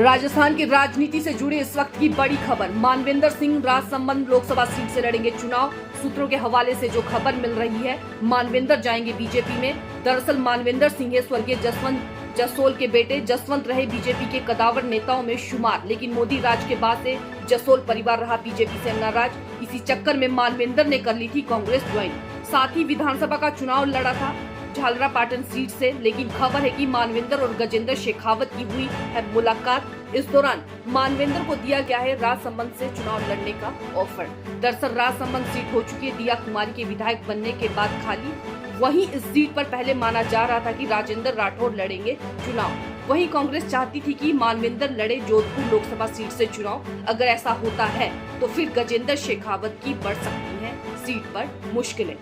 राजस्थान की राजनीति से जुड़ी इस वक्त की बड़ी खबर। मानवेंद्र सिंह राजसमंद लोकसभा सीट से लड़ेंगे चुनाव। सूत्रों के हवाले से जो खबर मिल रही है, मानवेंद्र जाएंगे बीजेपी में। दरअसल मानवेंद्र सिंह स्वर्गीय जसवंत जसोल के बेटे। जसवंत रहे बीजेपी के कदावर नेताओं में शुमार, लेकिन मोदी राज के बाद से जसोल परिवार रहा बीजेपी से नाराज। इसी चक्कर में मानवेंद्र ने कर ली थी कांग्रेस ज्वाइन। साथ ही विधानसभा का चुनाव लड़ा था झालरापाटन सीट से, लेकिन खबर है कि मानवेंद्र और गजेंद्र शेखावत की हुई है मुलाकात। इस दौरान मानवेंद्र को दिया गया है राजसमंद से चुनाव लड़ने का ऑफर। दरअसल राजसमंद सीट हो चुकी है दिया कुमारी के विधायक बनने के बाद खाली। वहीं इस सीट पर पहले माना जा रहा था कि राजेंद्र राठौर लड़ेंगे चुनाव। वहीं कांग्रेस चाहती थी कि मानवेंद्र लड़े जोधपुर लोकसभा सीट से चुनाव। अगर ऐसा होता है तो फिर गजेंद्र शेखावत की बढ़ सकती है सीट पर मुश्किलें।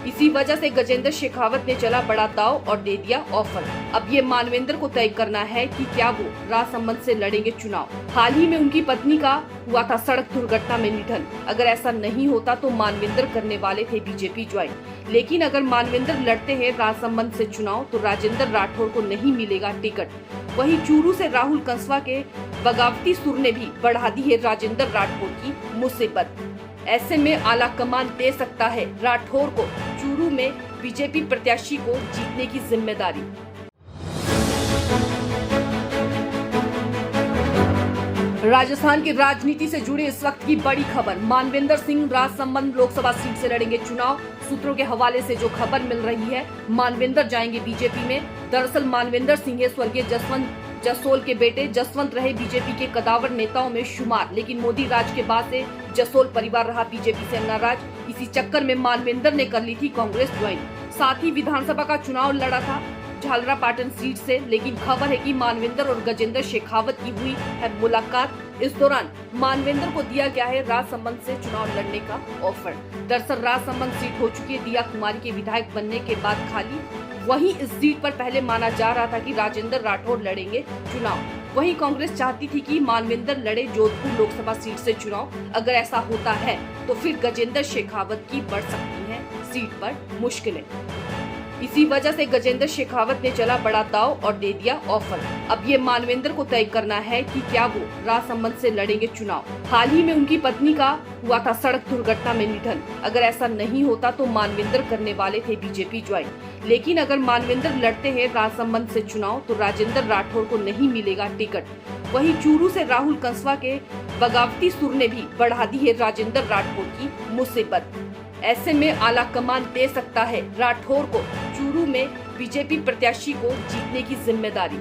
इसी वजह से गजेंद्र शेखावत ने चला बड़ा दाव और दे दिया ऑफर। अब ये मानवेंद्र को तय करना है कि क्या वो राजसमंद से लड़ेंगे चुनाव। हाल ही में उनकी पत्नी का हुआ था सड़क दुर्घटना में निधन। अगर ऐसा नहीं होता तो मानवेंद्र करने वाले थे बीजेपी ज्वाइन, लेकिन अगर मानवेंद्र लड़ते हैं राजसमंद से चुनाव तो राजेंद्र राठौर को नहीं मिलेगा टिकट। वहीं चूरू से राहुल कंसवा के बगावती सुर ने भी बढ़ा दी है राजेंद्र राठौर की मुसीबत। ऐसे में आला कमान दे सकता है राठौर को चूरू में बीजेपी प्रत्याशी को जीतने की जिम्मेदारी। राजस्थान की राजनीति से जुड़ी इस वक्त की बड़ी खबर। मानवेंद्र सिंह राजसमंद लोकसभा सीट से लड़ेंगे चुनाव। सूत्रों के हवाले से जो खबर मिल रही है, मानवेंद्र जाएंगे बीजेपी में। दरअसल मानवेंद्र सिंह स्वर्गीय जसवंत जसोल के बेटे। जसवंत रहे बीजेपी के कदावर नेताओं में शुमार, लेकिन मोदी राज के बाद से जसोल परिवार रहा बीजेपी से नाराज। इसी चक्कर में मानवेंद्र ने कर ली थी कांग्रेस ज्वाइन। साथ ही विधानसभा का चुनाव लड़ा था झालरापाटन सीट से, लेकिन खबर है कि मानवेंद्र और गजेंद्र शेखावत की हुई है मुलाकात। इस दौरान मानवेंद्र को दिया गया है राजसमंद से चुनाव लड़ने का ऑफर। दरअसल राजसमंद सीट हो चुकी है दिया कुमारी के विधायक बनने के बाद खाली। वहीं इस सीट पर पहले माना जा रहा था कि राजेंद्र राठौर लड़ेंगे चुनाव। वहीं कांग्रेस चाहती थी कि मानवेंद्र लड़े जोधपुर लोकसभा सीट से चुनाव। अगर ऐसा होता है तो फिर गजेंद्र शेखावत की बढ़ सकती है सीट पर मुश्किलें। इसी वजह से गजेंद्र शेखावत ने चला बड़ा दाव और दे दिया ऑफर। अब ये मानवेंद्र को तय करना है कि क्या वो राजसमंद से लड़ेंगे चुनाव। हाल ही में उनकी पत्नी का हुआ था सड़क दुर्घटना में निधन। अगर ऐसा नहीं होता तो मानवेंद्र करने वाले थे बीजेपी ज्वाइन, लेकिन अगर मानवेंद्र लड़ते हैं राजसमंद से चुनाव तो राजेंद्र राठौर को नहीं मिलेगा टिकट। वहीं चूरू से राहुल कंसवा के बगावती सुर ने भी बढ़ा दी है राजेंद्र राठौर की मुसीबत। ऐसे में आला कमान दे सकता है राठौर को चूरू में बीजेपी प्रत्याशी को जीतने की जिम्मेदारी।